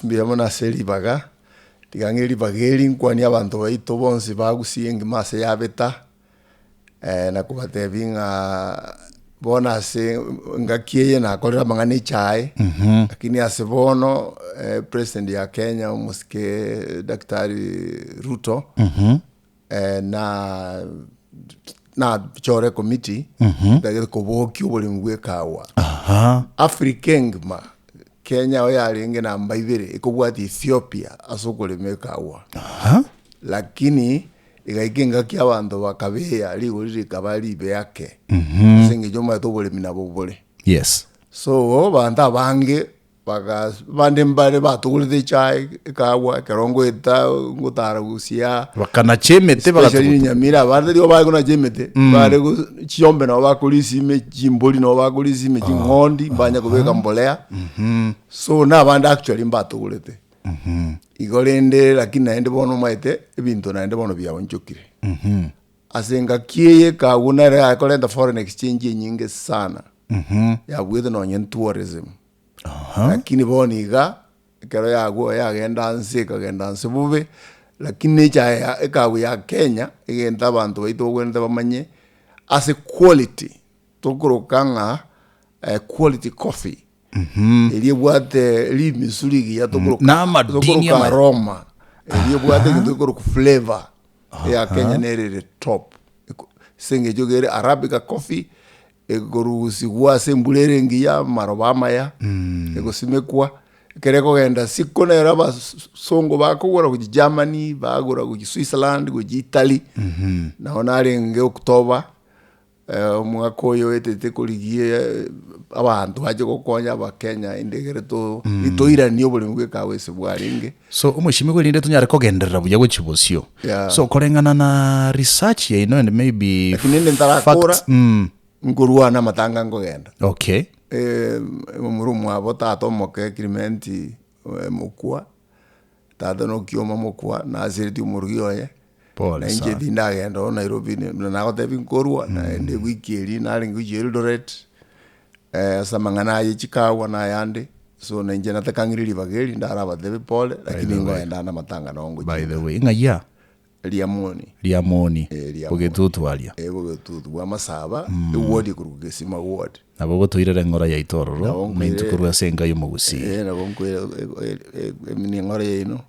Mbiyamona selibaga tigangeli bageli nkwani abantu baito bonse bagusii ngimase yabeta na kubatebinga bona se ngakiye na kolera mangane chai lakini asebono president ya Kenya umuske Daktari Ruto na chore committee dagere koboki ubuli ngwekawa Afrikengma Kenya oyalinge na mbaibere ikobwati Ethiopia asokolemekawa lakini igaikinga kia bantu bakabea liguriri kabali beake singe joma tobole minabo bole so banda bange baga bande mbare batugulide chai kawa kerongo eta ngutara gusia bakana chemete bakatugulide nyamira bande dio bagona chemete bare chiombe no bakulisi me jimboli no bakulisi me jingondi banya kubeka mbolea so na banda actually mbatugulide igolende lakini naende bono maite ebintu naende bono bya onchukire asenga kiye ka unare akolenda foreign exchange nyingi sana ya bwete no nyen tourism lakini boniga kero yago yagenda nse bube lakini cha ekawe ya Kenya igenda abantu baito gwenda bamanye as a quality tokurukanga quality coffee eliye bwate li misuri ya tokuruka Roma eliye bwate tokuruka flavor ya Kenya nere top senge jogere arabica coffee egorusigwa sembulere ngiya marobama ya egosimekwa kereko genda sikonera ba songo bakugora ku Germany bagora ku Switzerland ku Italy na onare nge October mwakoyo etete kuligie abantu baje gokonya ba Kenya indegere to itoira niyo buli ngweka wese bwaringe so umushimiko linde tunyare kogenderera buya gwechibosio so korengana na research ya and maybe kinende ntarakora ngurua na matanga ngogenda murumu abo tato moke agreement mukwa tato no Okioma mukwa na aziriti umurugio ye na inje dinda genda Nairobi na gotebi ngorua na ende wikiri na ringi Eldoret samangana ye Chicago na yande so na inje natakangiriri bageri ndara batebe pole lakini ngenda na matanga nongo by the way ngaya liamoni bugetutu alia bugetutu bwa masaba wodi kurugesima wodi nabo botoirere ngora ya itororo mintukuru asenga yo Gusii nabo mini ngora yino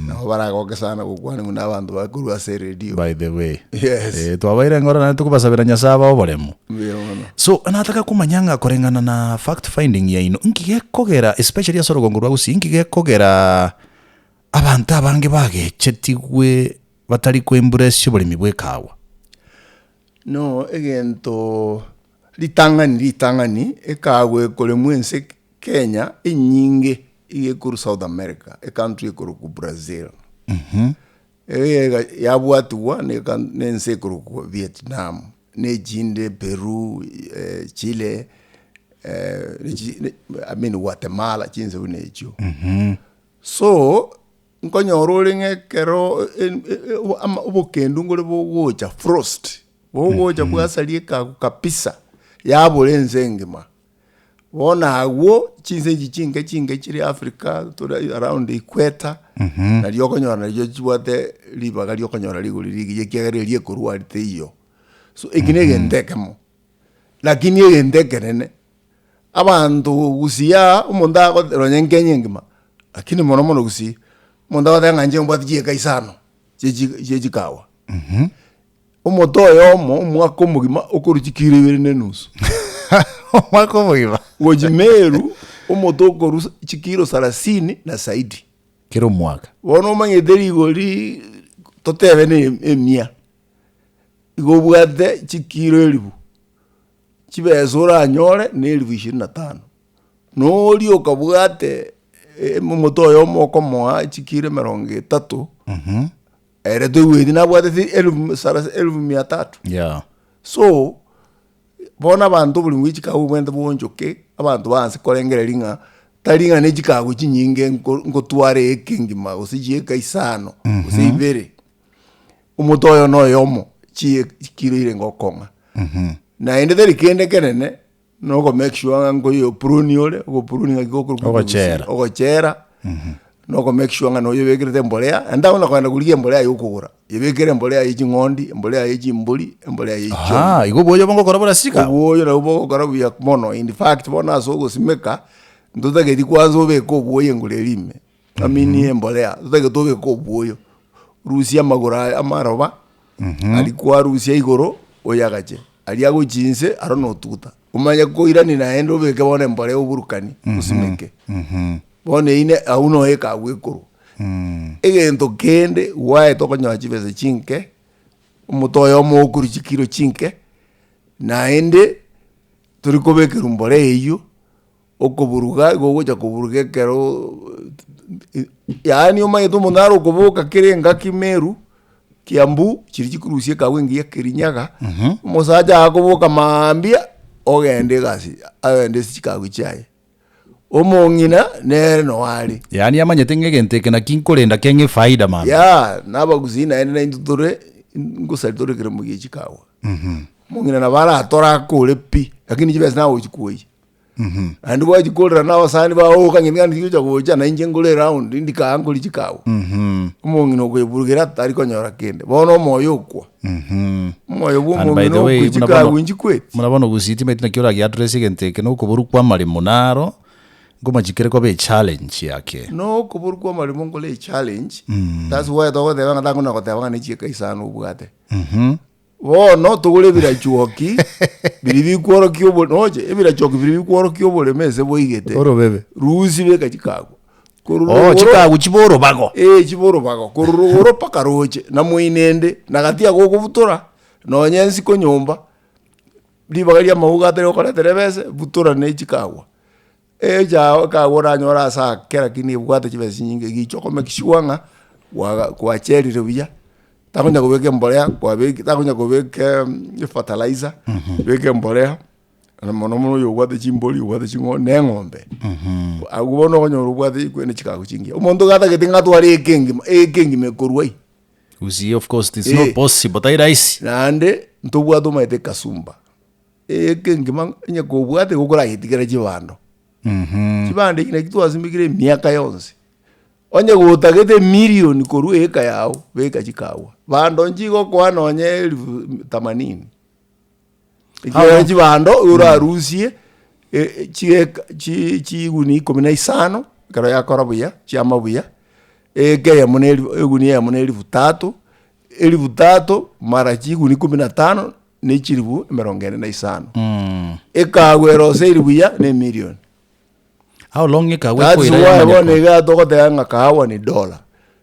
nabo baragoke sana gukwana nguna abantu bakuru ase radio by the way twabaire ngora na tukubasabira nyasaba oboremo so anataka kumanyanga korengana na fact finding ya ino ngigekogera especially asoro gongurwa Gusii ngigekogera abantu abange bagechetigwe batari kwemburesyo buli mibwekawa no egento litangani ekawe kole mwense Kenya inyinge igekuru South America country ekuru ku Brazil yabwatuwa nense ekuru ku Vietnam nejinde Peru Chile Guatemala chinze unecho so nkonyorole kero obukendu ngole bogocha frost bogocha bwasalie kabisa yabolenze ngima bona awo chinze chinge chiri Africa to around the equator na lyokonyora nalyo chibwate libaga lyokonyora ligulirigi yekegere lyekorwa liteyo so ikinege ndekemo lakini yendekerene abantu Gusii umonda ko ronyengenye ngima lakini mono Gusii monda wadanga nje mbwati kaisano jikawa omotoyo mwako mugima okoruchikire nenusu mwako mugima wojimeru omotoko ru chikiro 30 na saidi kiro mwaka wono mangederi goli totebe ne emia igobwate chikiro elibu chibezora anyore ne 25 no lio kabwate motoyo moko moa chikire 30 ere do wedi na bwate 1300 so bona bantu buli ngwiki ubwende bonjoke abantu banse kolengera linga talinga ne chikago chinyinge ngotware ekingima usije kaisano usibere umotoyo no yomo chikire ngokonga na ende deri kende kenene no go make sure ngo yo pruni ole go pruni ngiko ogochera no ko make sure ngano yebekirete mbolea anda una kwenda kuligia mbolea yokugura yebekire mbolea yiji ngondi mbolea yiji mbuli mbolea yiji igo boyo bongo korabora sika boyo na bogo korabuya mono in fact bona so gusimeka ndutake dikwanzo beko boye ngulelime amini mbolea ndutake tobe ko boyo Rusia magura amaroba alikuwa Rusia igoro oyagache aliago jinse arono tuta umanya ko irani na endo beke bone mbolea uburukani usimeke bone ine auno eka wekuru egento kende wae tokonyo chibese chinke umutoyo mukuru chikiro chinke na ende turi kobekera mbolea iyo okoburuga gogoja kuburuge kero yani umaye to munaro kuboka kirenga Kimeru Kiambu chiri chikurusie kawengi Kirinyaga musaja akoboka maambia ogende gasi agende chikagu chaye omongina nere no wali yani amanyete ngegenteke na kinkolenda kenge faida mama ya naba Gusii ende na indutore ngusalitore kire mugi chikawa mongina na bala atora kule pi lakini jibes na uchikuyi and boy jikolera na wasani ba kangeni kandi yuja goja na inje ngole round indika angoli chikawa mongina okuburugera tari konyora kende bono moyo kwa moyo bo mongina okuchikawa injikweti murabona Gusii timete na kiora address genteke no kuburu kwa mali munaro ngoma jikere kwa be challenge yake no kuburu kwa mali mongole challenge that's why to de banga takuna ko tebanga ni chika isano ubugate no tugule bira chuoki biribi kworo kyobo noje ebira choki biribi kworo kyobo lemeze boigete oro bebe Rusi beka chikago chikago chiboro bago chiboro bago kororo pakaroche na muinende nagatia gokubutura no nyensi ko nyumba libagaria maugatere okoretere bese butura ne chikago ja ka wora nyora sa kera kini bwate chibese nyinge gichoko mekishwanga kwa cheri rubiya takunya kubeke mbolea kwa beke takunya kubeke fertilizer beke mbolea na mono yo gwate chimboli gwate chingo ne ngombe agubono konyo gwate kwene chikago chingi umuntu gata getinga twari ekengi mekorwai Gusii of course it's not possible tai rice nande ntobwato maite kasumba ekengi manya kubwate gukora hitigera chibando chibande kine kitwazimikire miaka yonse onye gutagete milioni koru eka yao beka chikawa bando njigo kwa nonye 80 ikiwa chibando ura Rusie chi guni 15 karo yakora buya chama buya eke ya moneli eguni ya moneli 3 mara chi guni 15 ne chiribu 45 eka gwero seri buya ne milioni. How long eka we ko ira ya bone ga to kote nga kahawa ni $1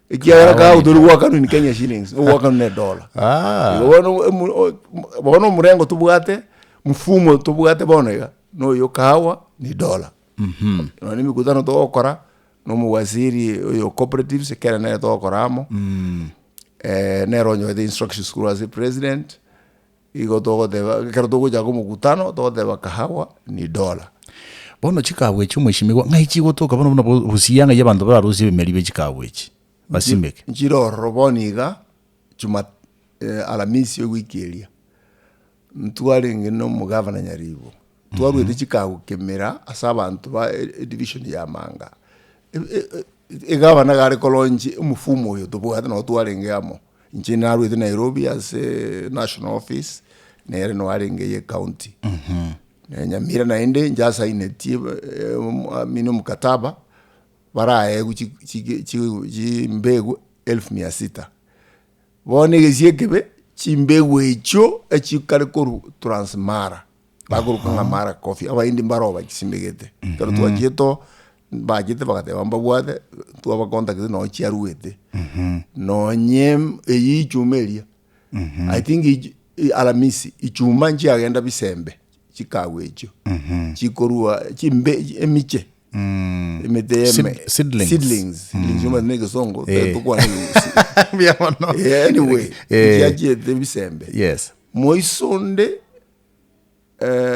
ikiara kahawa dulu wakanu ni Kenya shillings wakanu ne $1 bono murengo tubugate mfumo tubugate bono ga no yo kahawa ni $1 no ni mikutano to okora no muwaziri yo cooperatives kera na to okoramo ne ronyo the instructions kuru as president igo to kote kero to goja ko mukutano to kote kahawa ni $1 bono chikabwe cy'umushimigwa nk'iki gotoka bono busiyanga y'abantu bararuzi bemeri chikabwe iki basimeke njiro roboniga chuma alamisi yo wikelia ntwaringe no mugavana nyaribo twarwete chikago kemera asabantu ba division ya manga egavana gare kolonji umufumo yo tubugata no twaringe amo njina arwete Nairobi as national office nere no aringe ye county nyamira na ende njasa inetie mino mkataba baraye chi mbegu 1600 bone geziekebe chi mbegu echo echikare koru transmara baguru kanga mara coffee aba indi mbaroba kisimbegete pero tuajeto bajete bagate bamba bwade tuaba contact no chiaruete no nyem eyi chumelia I think alamisi ichuma nchi agenda bisembe chikago echo chikorua chimbe emiche seedlings njuma nege songo tukwa anyway yaje bisembe yes moisonde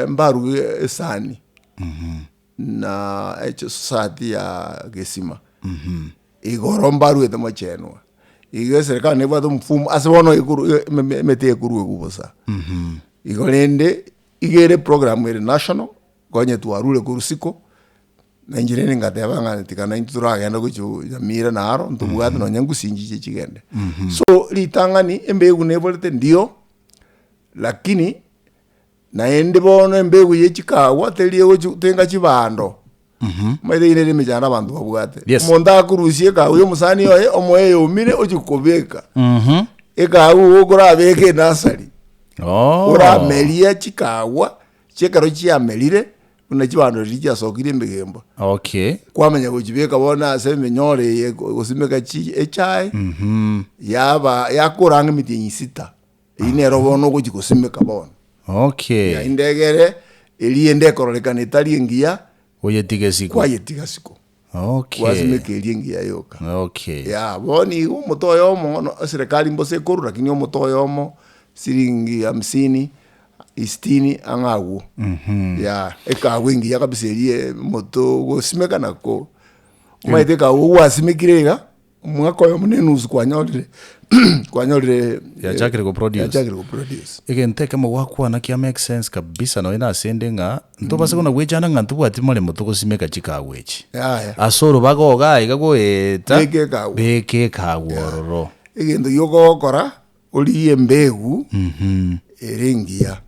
mbaru sani na echo society ya Gesima igoro mbaru etamo chenwa ige serikali ne bado mfumo asibono ikuru mete ikuru kubosa igolende igere program ere national gonye tuarule kurusiko na njireni ngateba ngani tikana inturagenda guchu Nyamira naro ntubwate no nyangusinji chigende so litangani embegu nebolete ndio lakini naende bono embegu yechikawa telie gochu tenga chibando maide ine rimejana abantu babwate monda kurusie ka uyo musani oye omoye umire ochikobeka ekawu ogora beke nasari ora melia chikawa chekaro chiamelire una chibando richa sokire mbegemba kwamenya gochibeka bona aseme nyore gosimeka chi echai yaba yakuranga mitinyi sita ine robono gochikosimeka bona ya indegere eliende korolekana itali ngia oyetiga siko wasimeka eliengia yoka ya boni umutoyo mo serikali mbose koru lakini umutoyo mo siringi 50 60 angawo ya ekawe ngia kabiserie moto gosimeka nako maite ka wasimekirega mwako yo munenu kwanyolire ya chakire go produce igente kama wakwa na kia make sense kabisa no ina sendenga ntobase kuna gwejana nga ntubwati mole moto gosimeka chikawechi asoro bagoga igago eta beke kawororo igendo yogokora oli embegu erengia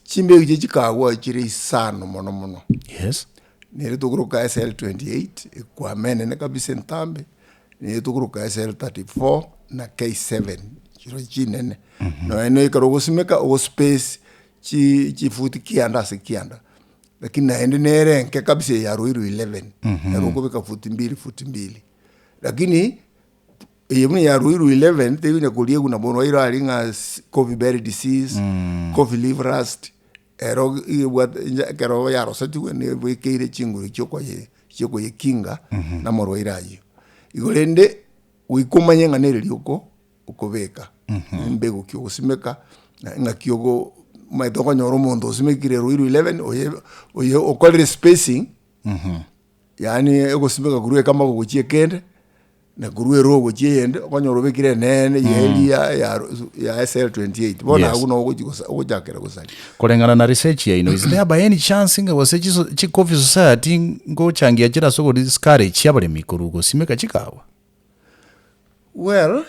chimbegu chikawa chiri sano mono nere tukuruka SL28 kwa menene kabisa ntambe nere tukuruka SL34 na K7 chiro chinene no eno ikaro gosimeka o space chi futi kianda lakini naende nere nke kabisa ya Ruiru 11 yaro kubeka futi mbili lakini yemuni ya Ruiru 11 tegunya kulie kuna bono ira alinga coffee berry disease coffee leaf rust ero kero ya rosati ne bwekire chinguru cyoko yekinga na moro irayo igolende wikumanye nganere liuko ukobeka mbego kyo simeka nga kyogo maitoko nyoro mondo simekire Ruiru 11 oye okolre spacing yani ego simeka guruwe kama gochie kende na guruwe rogo chiende okonyoro bekire nene yelia ya SL28 bona uno ogojakera gusali kolengana na research ya ino is there by any chance nga wase chi coffee society ngo changia chira soko discourage yabale mikurugo simeka chikawa well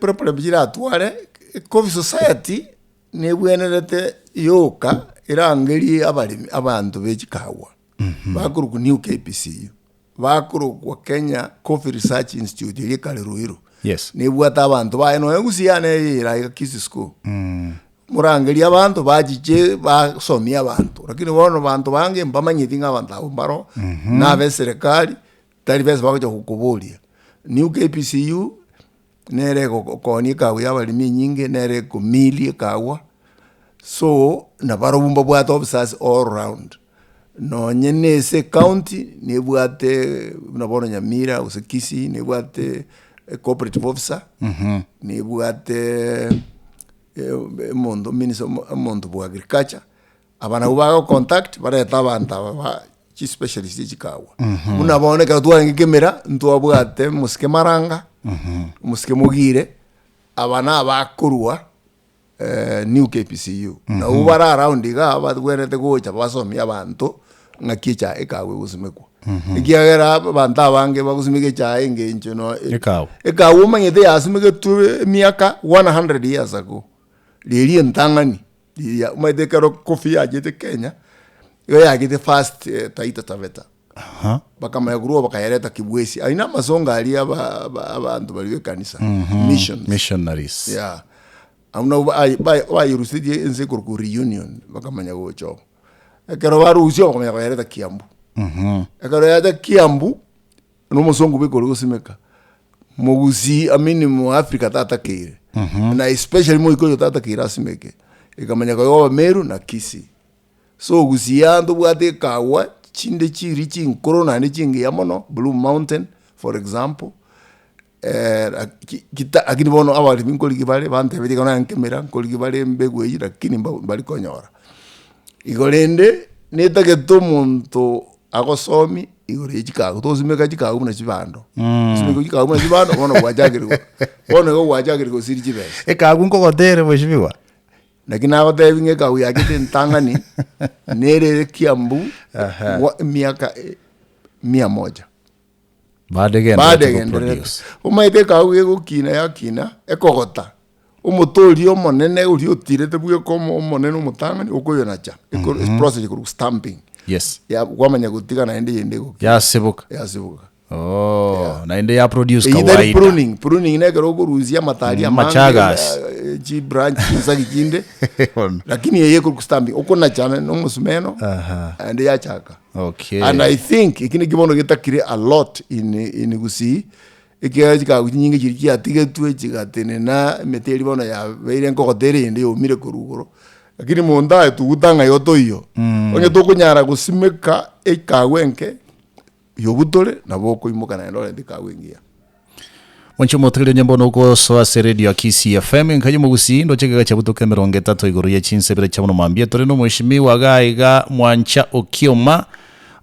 problem jira atware coffee society ne bwenerete yoka irangeli abali abantu bechikawa bakuru ku new KPCU bakuru kwa Kenya Coffee Research Institute yekale Ruiru ne bwata abantu baeno Gusii ira KISII school murangeli abantu bajiche basomia abantu lakini bono abantu bange mbamanyiti abantu abo mbaro na be serikali tari bese bakoja kukubulia new KPCU nere koni kawe abalimi nyinge nere ko mili kawa so na baro bumba bwata officers all round no nyenese county ne bwate na bono Nyamira use KISII ne bwate cooperative officer ne bwate mondo minister mondo bu agriculture abana ubaga contact bare tabanta ba chi specialist chikawa unabone ka tuwa ngikemera ntwa bwate musike maranga musike mugire abana abakurwa new KPCU na ubara around ga abagwerete gocha basomya abantu ngakicha ekawe gusimekwa ikiagera banta bange bagusumike cha engenje no ekawe manyete yasimike tu miaka 100 years ago lili ntangani ya maidekaro coffee ajete Kenya yo yagite fast Taita Taveta bakama yaguru bakayereta Kibwesi aina masonga ali abantu baliwe kanisa missionaries yeah amuna ba yurusidi enze ku reunion bakamanya gocho ekero barusio bakamanya bayereta Kiambu ekero yata Kiambu no musongo bikoro gusimeka mu Gusii amini mu Africa tatakire na especially mu ikoyo tatakira simeke ikamanya kwa Meru na KISII so Gusii ando bwate kawa chinde chiri chinkoro ni chingi yamono Blue Mountain for example kita akini bono abali binkoli kibale bante beti kana nkemera nkoli kibale mbegu eyi lakini bali konyora igolende netake to muntu akosomi igore chikago to simeka chikago na chibando simeka chikago na chibando bono kwajagiriko siri chibe ekago nkogotere boshibiwa lakini agote binge ka uyakite ntangani nere Kiambu miaka 100 baada produce umaite kawe gukina yakina ekogota umutori omonene uri utirete bwe komo omonene umutangani ukoyo nacha process ku stamping ya kwamanya gutigana ende yende ya sebuka na ende ya produce kawaida pruning ne gero kuruzia matari amanga ji branch zakinde lakini yeye ku stamping ukona chana no musumeno ende ya chaka and I think ikini kibono gitakire a lot in Gusii ikijika nyingi kiriki atigetwe chigatene na meteri bono ya beire nkogotere ende umire kurugoro lakini monda tugutanga yoto iyo onye tukunyara gusimeka ikawenke yobutore nabo kuimuka na ndore ndikawengia Mwancha motegere nyambo nuko soa se radio ya KISII FM nkaje mu Gusii ndo chega cha butoke 30 iguru ya chinsebere cha muno mambia tore no mweshimiwa gaiga Mwancha Okioma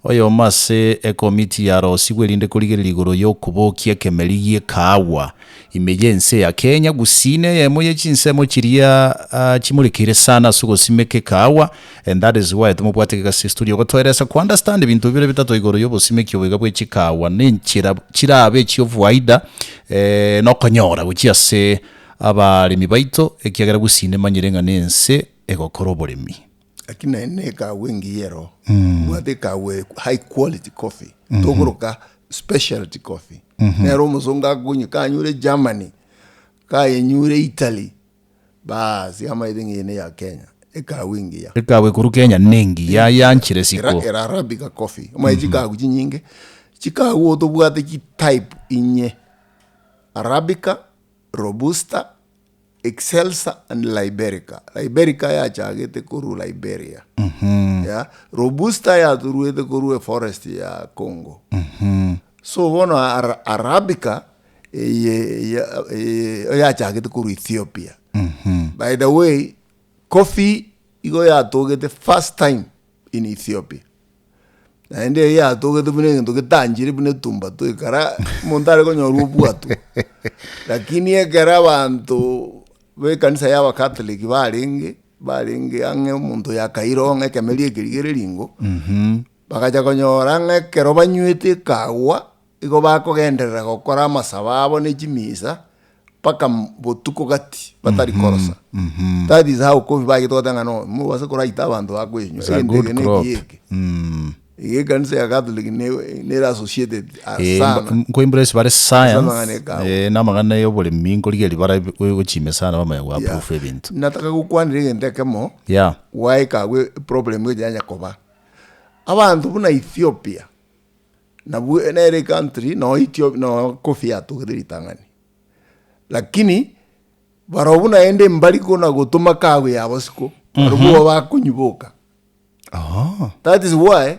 oyo mase ekomiti ya rosi gwelinde kuligere ligoro yo kubokia kemeliye kawa emergency ya Kenya Gusine yemoye chinsemo chiria chimulikire sana sugo simeke kawa and that is why tumubwate ka studio ko toeresa ku understand ibintu bire bitatu igoro yo bosimeke obega bwe chikawa nenchira chirabe cyo voida no konyora buchiase abalimi baito ekiagara Gusine manyirenga nense egokoro bolimi lakini eneka wengi yero mwateka we high quality coffee togoroka specialty coffee nero muzonga kunyi kanyure Germany kayenyure Italy basi kama idingi yene ya Kenya eka wengi ya eka we kuru Kenya nengi ya yanchire siko era Arabica coffee mwajika kujinyinge chika woto bwate ki type inye Arabica, Robusta, Excelsa and Liberica. Liberica ya chagete kuru Liberia. Ya Robusta ya turuete kuru forest ya Congo. So wono Arabica ya chagete kuru Ethiopia. By the way, coffee igo ya togete first time in Ethiopia. Na ende ya togete bune ndoke tanjiri bune tumba to ikara montare ko nyorubu atu. Lakini ekara bantu we kanisa ya Catholic baringe ange muntu ya Kaironga kemelie kirigere lingo bakaja konyora nge kero banywete kawa igo bakogenderera gukora amasababo n'ikimisa paka botuko gati batari korosa that is how coffee bagitotanga no mu base kuraita abantu bakwenyu Iye kanisa ya Catholic ne associated sana ko embrace bare science na magana yo bole mingo ligeli bara guchime sana bama wa proof event nataka kukwanire ndekemo why ka we problem we janya koba abantu buna Ethiopia na bu ene country no Ethiopia no coffee atugiri tangani lakini barobuna ende mbali kona gutuma kawe yabosiko barubo bakunyuboka that is why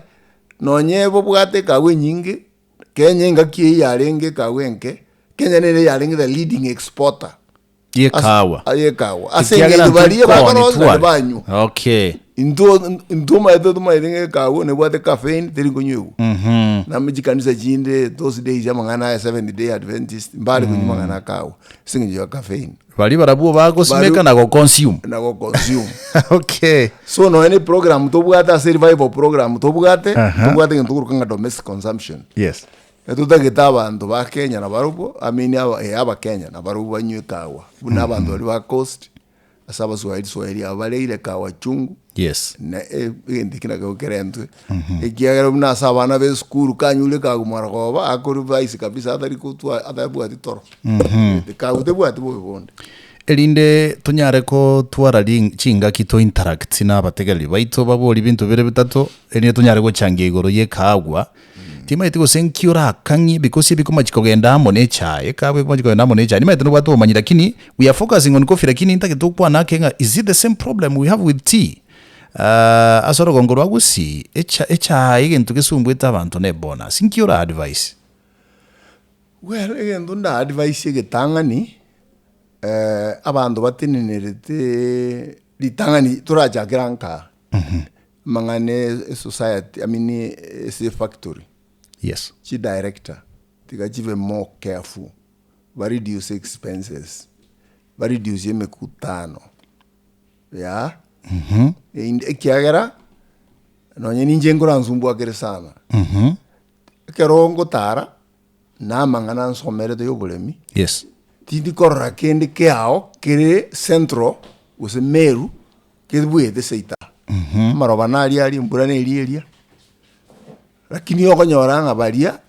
nonye bobwate kawe nyingi Kenya ngakie yarenge kawenke Kenya nene yarenge the leading exporter ye kawa asenge baliye bakoro banyu indoma edo tuma irenge kawa ne bwate caffeine teri konyu na mijikanisa jinde those days ya mangana 70 day Adventist mbali kunyuma ngana kawa singe ya caffeine bali barabuo bago simeka na go consume so no any program to bwata survival program to bwate ntukanga domestic consumption etutagita abantu ba Kenya na barubo amini aba Kenya na barubo banywe kawa buna abantu bali ba coast asaba Swahili abaleile kawa chungu na ndikina ko kerentwe ekiagera buna asaba na be school kanyule ka gumaragoba akuru vice kabisa atari kutwa atabu atitoro ka utebu atibu bonde elinde tunyare ko twara chinga kito interact na bategali baito baboli bintu bire bitatu elinde tunyare ko change igoro ye kagwa tima itiko senkiura kangi because bikoma chikogenda mone chae kabe kuma chikogenda mone chae nima itono batu omanyi lakini we are focusing on coffee lakini intake tukwa na kenga is it the same problem we have with tea asoro gongoro Gusii echa igentu kesumbweta abantu ne bona sinkiura advice well egento nda advice getangani abantu batinenerete litangani turaja granka mangane society I mean a factory chi director tigajive more careful very reduce expenses very reduce mekutano ekiagera no nyeni njengora nzumbu akere sana kerongo tara na mangana nsomerete y'oburemi yes tindi korora kende kiao kiri central gose Meru kibwete seita maroba nari ari mbura nerieria lakini okonyora nga baria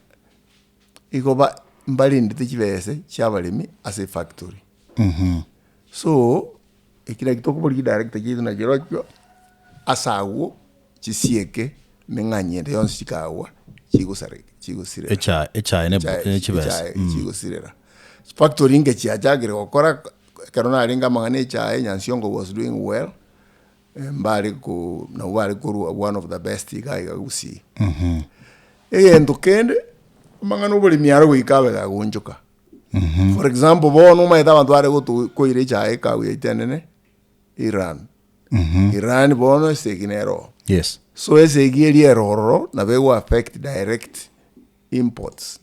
ikoba mbalindite kibese kyabaremi as a factory so ekira kitokubuli director kitu na kirokyo asawo kisieke menganyende yonsi kikawa kigusire echa ne kibese kigusirera factory nge chiajagire gukora karona aringa mangane cha Nyansiongo was doing well mbali ku na wali ku one of the best guy Gusii endo kende mangano buli miaro wikabe ga gunjuka for example bono mai da bantu are go ko ire cha ka wi tenene Iran bono seginero yes so esegiri eroro na bego affect direct imports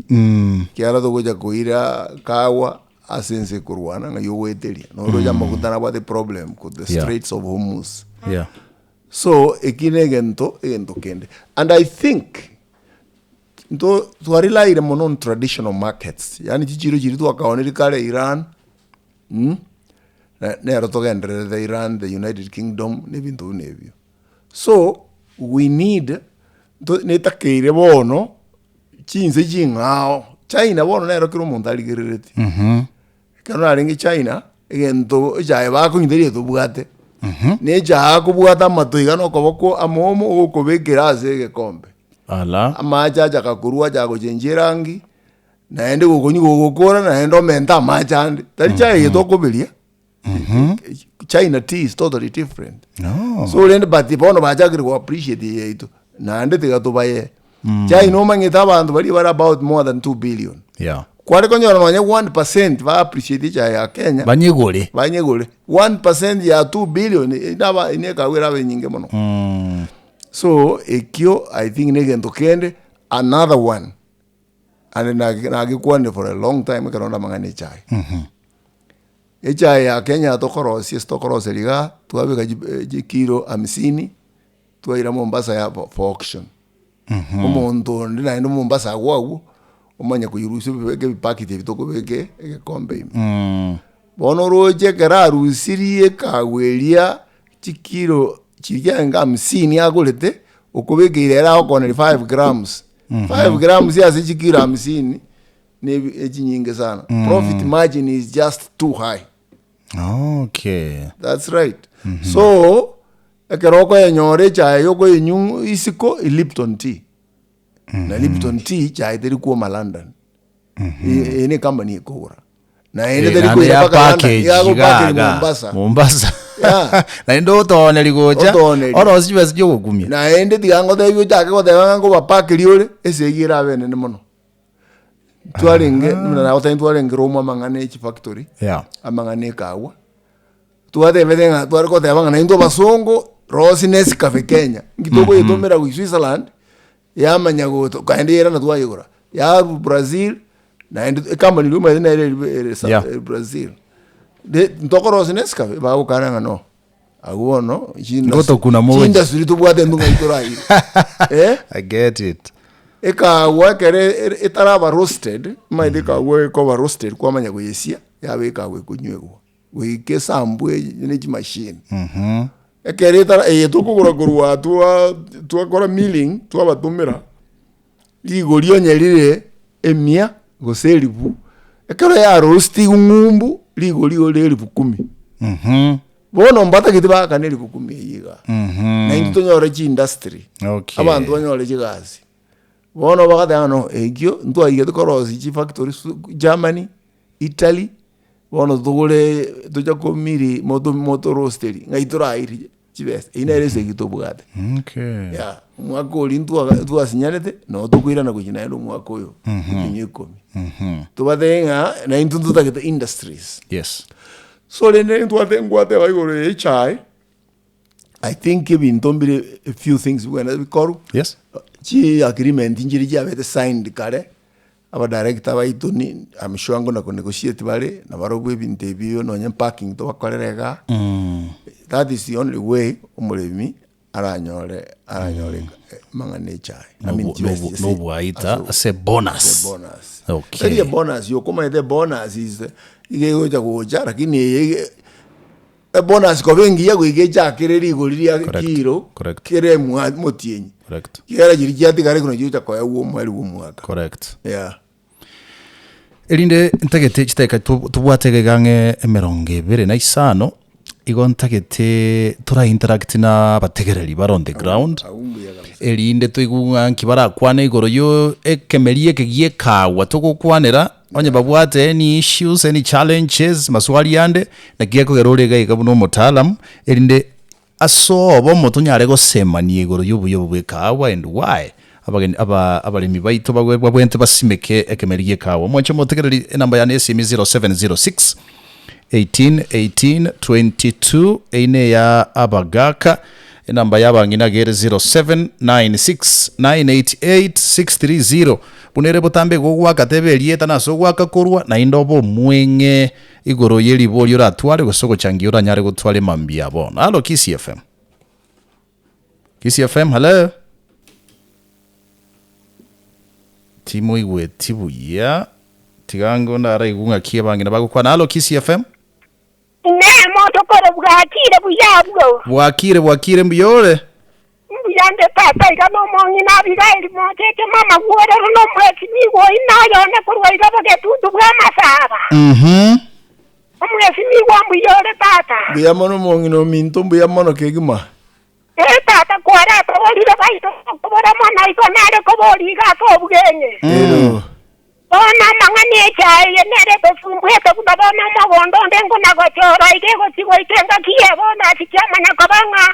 kiara do goja koira kawa asense kurwana nga yoweteria no roja makutana about the problem with the Straits of Hormuz so ekinegento kende and I think ndo twarila mono traditional markets yani chichiro tu akaonera kale Iran ne rotogendere the Iran the United Kingdom ne bintu nebyo so we need netakeire bono chinze chingao China bono nero kiro montali gerereti kana aringi China egento jae ba ko ndiri to bugate ne ja ko bugata matoiga no koboko amomo okobekera ase gekombe ala amaja jakakurua jago jenjerangi naende gokonyi gogokora naendo menta majande tari chai to kobelia China tea is totally different so then but bono bajagire go appreciate it naende tiga to baye China no mangita abantu bari about more than 2 billion kwari konyora manya 1% va appreciate ya Kenya banyegole 1% ya 2 billion inaba ineka wera benyinge mono so ekyo I think negento kende another one and nagikwande for a long time karonda mangane chai chai ya Kenya tokorosi stokorosi liga tuabika kilo 50 tuaira Mombasa ya for auction umuntu ndinaenda Mombasa gwagu umanya kuyiruhusu beke bipakiti bitoko beke ekombe bono roje keraru sirie kagweria chikiro chirya 50 agulete ukubekire era okona 5 grams 5 grams ya chikiro 50 ne echinyinge sana profit margin is just too high that's right so ekeroko enyore chai yoko enyung isiko Lipton tea na Lipton tea chai teri ku London ene company ikora na ene teri ku ya package ya Mombasa na ndo tone ligoja oro sibese jo gumia na ende tigango tebyo chake ko tebango ba pack liore esegira bene ne mono twarenge na ota twarenge Roma mangane chi factory amangane kawa tuade vedenga twarko tebanga na ndo basongo Rosines Cafe Kenya ngitoko yetomera ku Switzerland ya manyago to kaendera na tuayigora ya Brazil na ende company luma ina ile Brazil de ntoko Rosines Cafe ba ukaranga no aguono ngoto kuna moja industry to bwate ndunga itorai I get it eka wakere etaraba roasted maide ka we ko roasted kwa manyago yesia ya weka we kunywego we kesambwe ne machine ekereta etukugura kurwa twa kora milling twa batumira ligorio nyerire emia goselibu ekero ya roasti ngumbu ligorio lelibu 10 bono mbata kitiba kaneli 10 yiga na into nyore chi industry abantu banyore chigazi bono bakata no egyo ntwa yige tukorosi chi factory Germany Italy bono tugure tuja komiri moto roastery ngaitura iri chibes ina erese kitobugate ya mwaka olintu asinyalete no tukwira na kujina ndo mwaka oyo nyikomi tubadenga na intuntu takete industries so lene ntwatengwa te baigore chai I think even tombire a few things we gonna call chi agreement injiri jabete signed kare aba director baituni I'm sure ngona ko negotiate bare na barobwe bintebio no nyam parking to bakorerega that is the only way umuremi aranyore mangane chai. No bwaita as a bonus. Okay. The bonus you come the bonus is igegoja goja lakini bonus ko bengi ya kuigeja kireri goliria kiro kire mutienyi. Correct. Kira jirija tigare kuno juja kwa uwo mwali wo mwaka. Correct. Yeah. Elinde ntagete chiteka tubwatege gange 25 igo ntagete tura interact na bategereri bar on the ground. Elinde tuigunga nkibara kwane igoro yo ekemerie kegie kawa tugukwanira onye babwate any issues any challenges maswali yande na gieko gerorega ikabuno mutalam elinde asobo mutunyare gosemanie igoro y'ubuyo bwekawa and why abalimi baito babwente basimeke ekemerie kawa mwancha mutegereri namba ya SM 0706 18 22 ine ya abagaka namba yabangina gere 0796988630 bunere butambe gogwa kateberie tanaso gwaka kurwa na indobo mwenge igoro yeli bolyo ratware gosoko changiura nyare gutwale mambia bona. Hello KISII FM. KISII FM, hello. Timo igwe tibuya tigango ndara igunga kie bangina bagukwana. Hello KISII FM. Ne moto koro bwakire mbiyore mbiyande papa igano mongi na bigairi motete mama gwore no mweti nigo inayo ne kurwa igabo getutu bwa masara mwezi nigo mbiyore tata biyamono mongi no minto biyamono kegima tata kwara to olira baito kubora mona iko nare kobori ga ko bugenye ona mangane chai nere befumbwete kudabona magondo ndengo nagochora igego tigo itenga kiye bona tichama nakabanga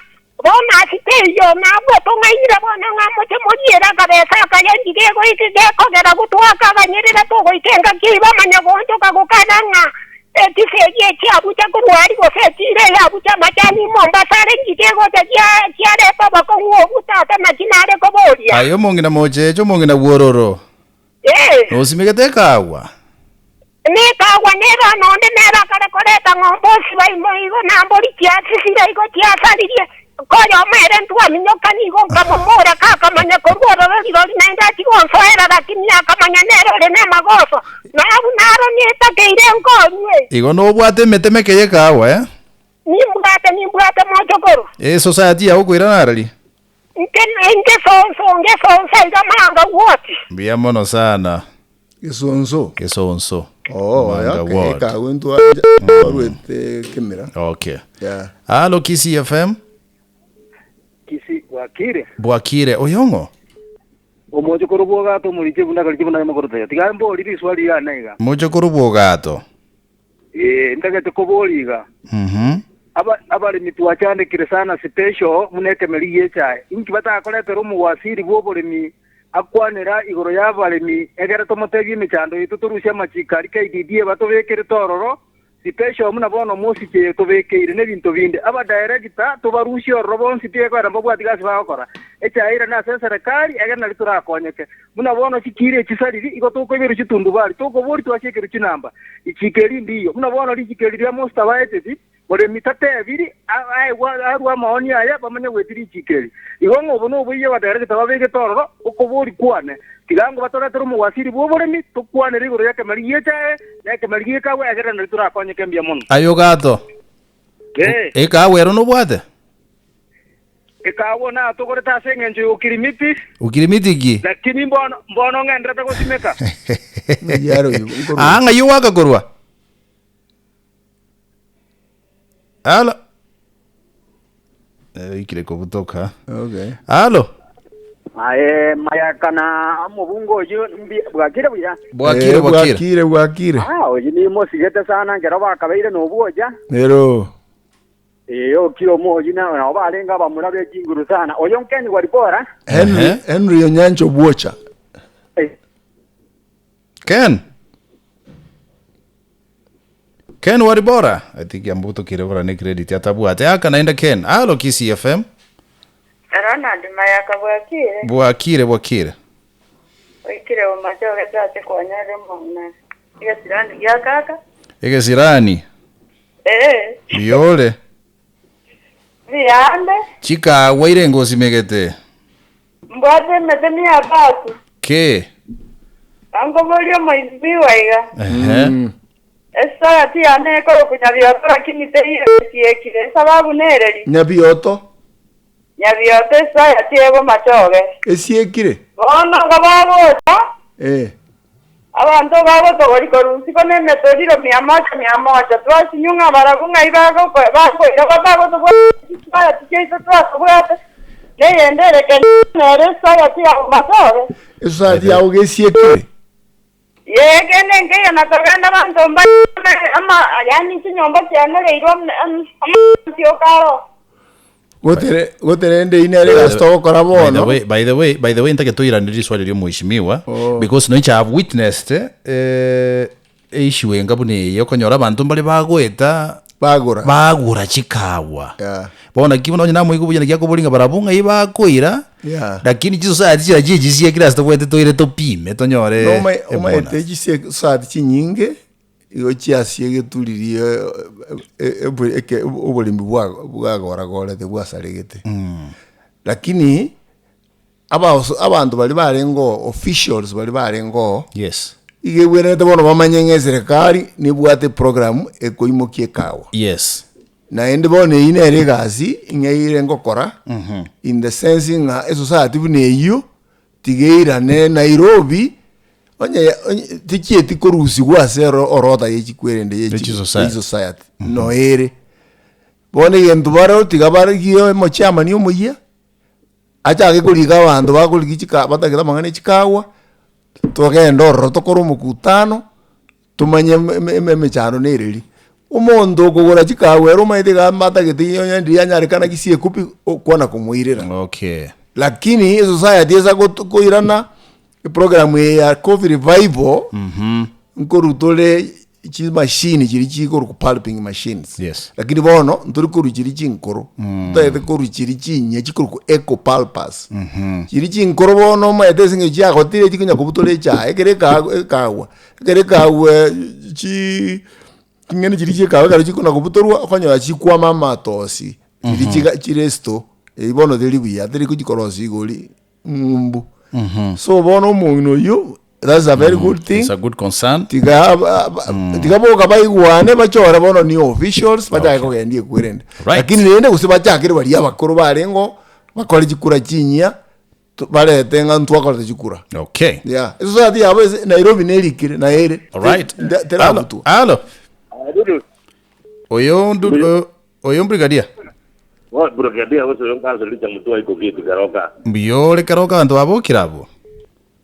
bona titeyo nabwe tongaira bona ngamoche muriera kabesa kayendi igego ikigeko gera gutwaka banyirira togo itenga kiba manyagonjo kagukananga etiseye chabucha kurwari gosetire yabucha machani Mombasa igego tiare baba ko ngutata machinare koboria ayo mongina mochecho mongina wororo osimigete kawa ne kawa nera nonde nera kare koreta ngombosi bai moigo nambori kiasi sira iko kiasa lirie koyo mere ntua minyoka ni go kamomora kaka manya kororo liro nenda tigonso era lakini akamanya nero le ne magoso na naro ni takeire ngonywe igo no bwate metemeke ye kawa ni mbate mojogoro society ya ukwira narali Nge sonso igamanga wote. Mbia mono sana. Gesonso. Okay. Eka wentu arwete kamera. Okay. Yeah. Hello KISII FM. KISII Bwakire oyongo. Omojo korobo gato mulije bunda na makoroto. Tigambo liri swali ya naiga. Mojo korobo gato. Ndagate koboliga. Abali mitwachane kire sana special muneke meliye chai inki batakolete rumu wasiri bobolemi akwanera igoro yabalemi egere tomotegi michando ituturusha machikari kaididie batobekere tororo special muna bono musike tobekeire ne bintu binde aba director tobarushi orobon sitie kwa rambo bwatigasi bakora echaira na serikali egere na litura akonyeke muna bono sikire chisariri igotoko biru chitundu bali toko bori twashekere chinamba ichikeri ndiyo muna bono lichikeri ya most abaetedi bore mitate abiri arwa maoni aya bamanya wetiri chikeri igongo bono buye batere tababege tororo ukobori kwane kilango batora tero mu wasiri bobore mi tukwane rigoro yake mariye chae yake mariye kawe agera na tura konye kembia mono ayo gato kawe ero no bwate kawo na to gore ta sengenje ukirimiti gi lakini mbono ngendra ta gosimeka yaro anga yuwaka korwa Hello. Ikile kutoka. Okay. Hello. Mayakana mubungo yo bwakire buya. Bwakire. Oyi ni mosigete sana ngero bakabeire no buoja. Nero. Okio moji na balenga bamurabe jinguru sana. Oyo nkeni walipora. Henry Onyancho Bwocha. Ken waribora I think yambuto kirevora ne credit atabuate aka naenda Ken. Hello KISII FM. Ronald mayaka bwakire Oikire omachoge tate konyare mona. Igesirani ya kaka? Igesirani. Eh. Biole. Viande. Chika waire ngosi megete. Mbwate metemi abatu. Ke? Ango bolio moizbiwa iga. Esa ti ane ko kunyabioto lakini teiyo siekire sababu nereri. Nyabioto? Nyabioto esa yati ego machoge. Esiekire? Bono gababo. Abantu babo togorikorusi kone metodiro 100 twasinyunga baragunga ibago bako irabako to bwa tikeito twasubwate neyendere kenere sayati ya masobe esati ya ugesiekire yegene ngeyo nataganda bantu ama yani kinyomba cyane leiro amantio karo gotere inde inere gasto kora bono. By the way ntake tuiraniri swali ryo muheshimiwa because no have witnessed issue ngabune yokonyora abantu mbali bagweta bagura chikawa bona kibuno nyina muigu bujana gyako bulinga barabunga ibakoira lakini jizo sa ati jiji sia kila sto kwete toire topime tonyore no mai teji sia sa ati nyinge iyo chiasie geturirie eke obulimbi bwagora gore te bwasaregete lakini abantu bali barengo officials bali barengo yes igewere te bono bamanyenge serikali ni bwate program ekoimokie kawa yes na ende bono ine regazi ingeire ngokora in the sense nga society bune tigeira ne Nairobi onye tikieti korusi gwasero orota yechikwerende yechi society no ere bone yentu baro tigabarigiyo mochama ni omuya acha gekuriga abantu bakuligichika batakira mangane chikawa togenda oroto koro mukutano tumanye mechano nereri umondo kugura chikawa ero maite gambata getiyo nyandi yanyarikana kisie kupi kwana kumwirira okay lakini society eza koirana program ya COVID revival nkorutole chi machine chiri chikoro ku pulping machines yes lakini bono ntori koru chiri chinkoro taete koru chiri chinya chikoro ku eco pulpers chiri chinkoro bono maete singe chia gotire chikunya kubutole cha ekere kawa chi ngene chiri chikawa karo chikuna kubutorwa okonyo chikwa mama tosi chiri chiresto bono deli buya deli kujikorosi igoli mbu so bono muino yo that's a very good thing. It's a good concern. Tiga boka baigwane bachora bono ni officials bacha kogendie kwerende. Lakini nende kusibachakire bali abakoro barengo bakora chikura chinya bale tenga ntwa ko chikura. Okay. Yeah. Eso ati abo Nairobi nelikire na ere. All right. Allo. Oyo brigadier. What brigadier was on council licha mtu aiko kitu karoka. Mbiyole karoka ndo abokirabo.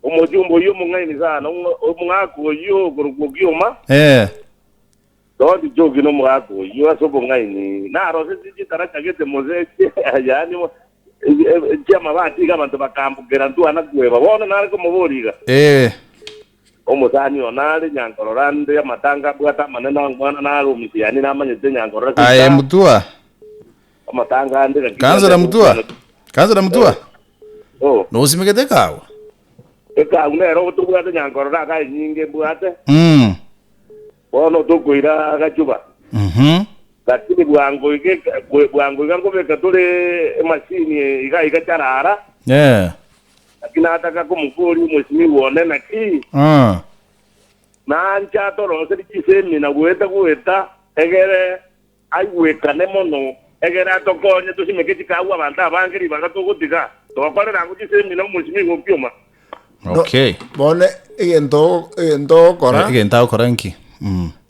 Omojumbo yo mungaini sana omungako yo Okioma Don't joke no mwako yo asobo ngaini na rose taracha gete moze yani chama bati kama tobakambu gerantu anakueva bona nari ko muboriga omotani onale nyankororande amatanga bwata manena ngwana naro misiani namanyete nyankorora aye mutua amatanga ande kanza la mutua no simegete kawa eka unero tubwate nyankorora kai nyinge bwate bono tukuira gachuba lakini bwango ngobeka tole machine iga charara lakini ataka kumukuri musimi wone naki na ncha toro se kisemi na gweta egere aiwekane mono egere atokonye tusimeke kawa banda bangiri bagatogotiga tokorera ngukisemi na musimi Okioma. Okay. Bone egento kora. Egento kora nki.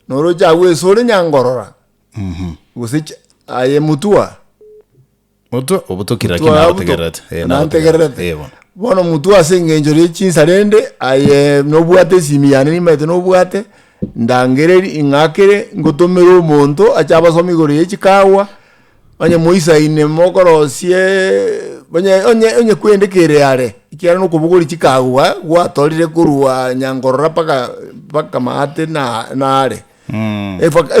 Noro jawe sore nyangorora. Gusii aye mutua. Mutua obutukira kina tegerete. Na tegerete. Bono mutua sengenjori chinsarende aye no bwate simiyane ni mete no bwate ndangere ingakere ngotomero monto achaba somigoro yechikawa. Onye moisa ine mokorosie onye kwendekere yare ikiara no kubuguri chikawa gwatorire kurua nyangorora paka maate na are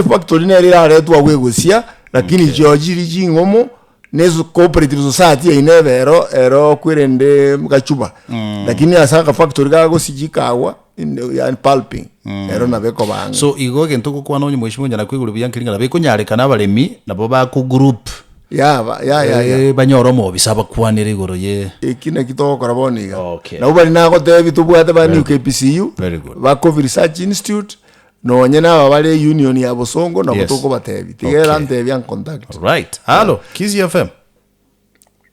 factory ne rire tu agwegusia lakini jojiri jingomo nezo cooperative society inevero ero kwirende gachuba lakini asaka factory gago sijikawa yani pulping ero nabeko banga so igo gento ko kwana onye mwishimo nyana kwiguru byankiringa nabeko nyareka nabaremi nabo ba ku group ya banyoro mo bisaba kwanira igoro ye ikina kitokora boniga Okay. na ubali nako tebi tubwate ba new KPCU Very good. ba COVID Research Institute no nyena babale union ya Bosongo na Yes. butoko batebi tigera Okay. ntebi an contact Right. Hello, KISII FM.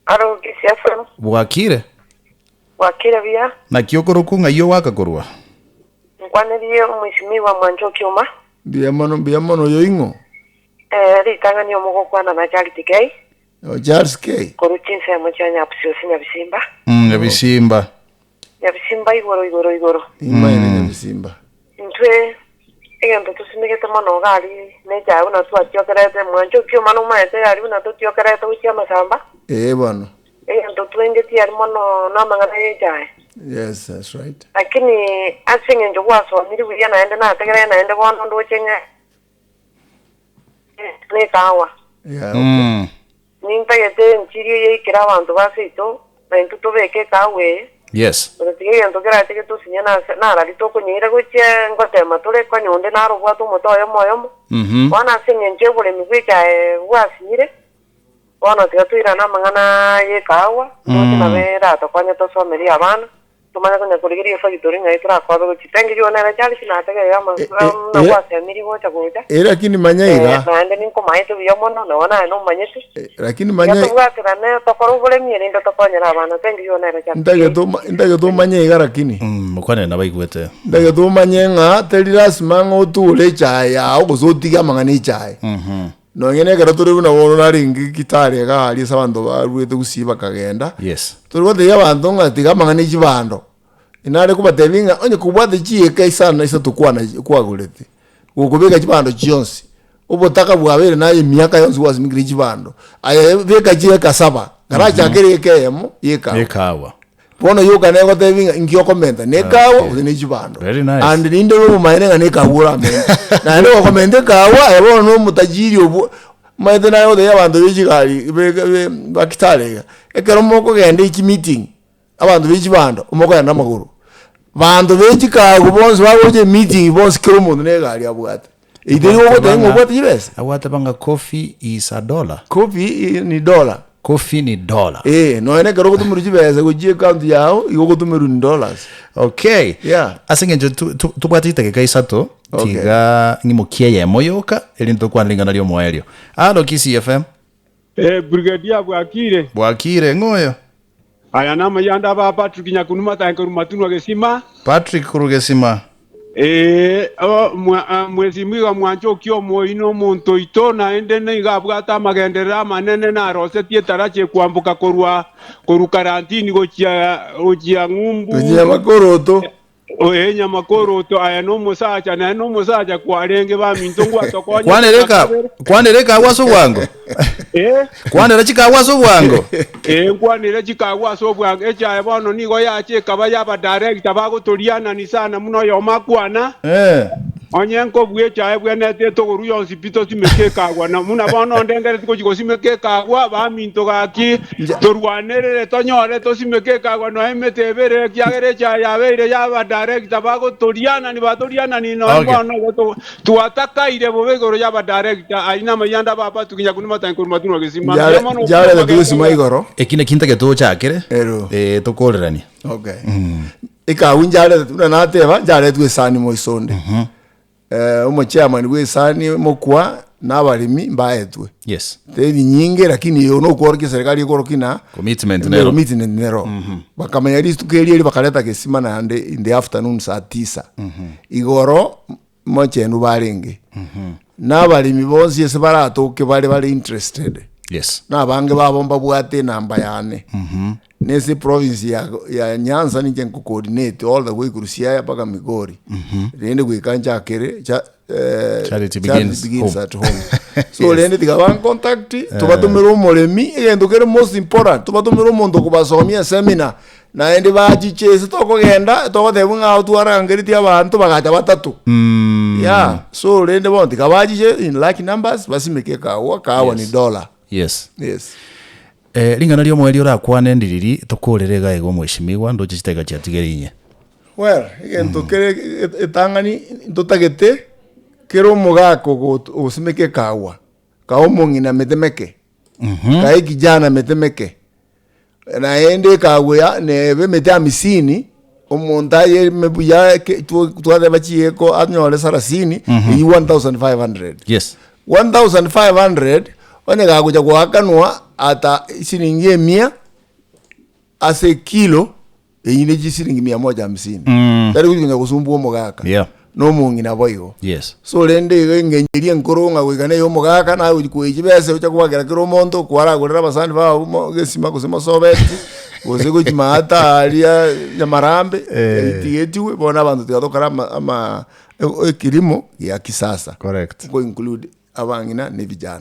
Aro KISII FM. Bwakire. Wakira bia. Na kiokoro kunga iyo wakakorwa. Nkwanerie umwishimiwa Mwancha Okioma. bia mono yo ingo Ritanga ni omugokwana na Charity K. Charles K Koruchinse mochanya apsio sinya bisimba. Yabisimba. Ya bisimba igoro. imaine bisimba Ntwe egento tusimigete mono gali neja una tu atiokerete Mwancha Okioma no maete yari una tu atiokerete ucia masamba. bwana Egento twenge tiari mono na mangana yejae. yes that's right Lakini asinge njogwaso miri wiya naende na tegere naende bono ndo chenye. Ne kawa. yeah Ninta yete nchiri ye ikira abantu basito na intuto beke kawe. Yes. Tige yento kera tige tu sinya na la lito ko nyira goche ngote matule ko nyonde na ro bwatu motoyo moyo. Wana singe njebule migwika wasire. Wana tiga tuira na mangana ye kawa. Ndo na vera to kwanya to someri abana. Tumana ko nyakurigiri factory ngai tra kwa go chitengi yo na chali sina tege ya na kwase miri gocha gocha. lakini manyaira Na ni ko maito biyo mono na wana no manyeti. lakini Ya manyaira tuwatira ne to koru bole mire ndo to kwanya abana tengi yo na chali. ndage to manyaira lakini Mukwane na baigwete. ndage to manyenga teriras mango tule chaya okuzotiga mangani chaya no ngene kera turi buna wono naringi kitare ga ali sabantu barwete gusiba kagenda Yes. turi bote yabantu ngatiga mangani chibando inare kubatevinga onye kubwate chieka isana isa tukwana kwagulete ukubeka chibando chionsi ubotaka bwabere naye miaka yonsi wasimikiri chibando aya beka chieka saba garacha kere kemo yeka Ekawa. bono yoga nego tevinga ingio komenta nekawa uzini chibando Very nice. and ninde ro maine nga nekawura men na ndo komende kawa ebo no mutajiri obo maide na yo de abantu b'ikigari bakitale ekero moko gende iki meeting abantu b'ikibando umoko yana maguru bantu b'ikikago bonse bagoje meeting bonse kero mundu negari abwate idiri wogo tengo bwate jibese Awata banga coffee is $1. coffee ni dollar Coffee ni $1. no ene kero kutumuru jibese kujie account yao igo kutumuru ni dollars Okay. Yeah. Asinge tubwatite ke kaisato Okay. tiga ngimukie ye moyoka elinto kwanlingana lyo moelio. Hello KISII FM. Brigadier Bwakire ngoyo. aya nama yanda ba Patrick nyakunuma tankeru matunwa gesima Patrick Kurugesima. mwezi mwiga Mwancha Okioma ino muntu ito na ende ne igabwata magenderera manene na rose tietarache kwambuka koru karantini gochia ngumbu kujia makoroto nyamakoroto aya no musacha kwarenge ba mintongo atokonya Kwandereka waso bwango. Kwandera chikawaso bwango. Nkwanire chikawaso bwango echa bono nigo yache kaba yaba director bagotoriana ni sana muno yo makwana onye nkobwe cha ebwene teto goru yonsi pito simekekagwa na muna bono ndengere tiko chiko simekekagwa ba minto gaki torwanerere tonyore to simekekagwa no emetebere kyagere cha yabeire yaba director bagotoriana ni no bono tuatakaire bobegoro yaba director aina mayanda baba tukinya kunima tankuru matuno gesima jale de tusima igoro Ekine kinta ke to chakere. Tokorerani. okay ika winjale tuna nateba jale twesani moisonde umo chairman wesani mokwa n'abalimi mbaetwe Yes. tedi nyinge lakini yo no korki serikali korokina Commitment nero. nero bakamenya listu keli bakaleta kesima na ande in the afternoon saa 9 igoro mochenu barenge n'abalimi bonse yese baratoke bari interested Yes. na bange babomba bwate namba yane nese province ya Nyanza ni jengo coordinate all the way kurusia paka Migori rende kwikanja kere Charity begins at home so rende tigaban contact tubatumira umuremi egendo kere most important tubatumira umuntu kubasomia seminar na ende bajichese tokogenda togothebunga utwarangeri abantu bagacha batatu yeah so rende bondi kabajije in like numbers basimeke kawa ni dollar. Yes. Yes. Lingana lyo mweli ora kwanendiriri tokorerega ego mweshimiwa ndo chitega chatigerinye. Well, egento kere etangani ndotagete kero mugako usimeke kawa. Kawo mungina metemeke. kai kijana metemeke na ende kagwe ne bemete 50 omonta ye mebuya tuade bachieko anyole sarasini yi 1500 yes 1500 one gakuja kwakanwa ata shilingi 100 ase kilo eyine shilingi 150 tari kunya kusumbu omugaka yeah no mungi na boyo yes so lende ngenyeria nkoronga gwikane yo mugaka na kuyibese ucha kwagera kiro monto kwara gurira basandi ba gesima kusema sobeti goze kujimata alia nyamarambe itietiwe bona bantu tikatokara ama kilimo ya kisasa correct go include abangina ne vijana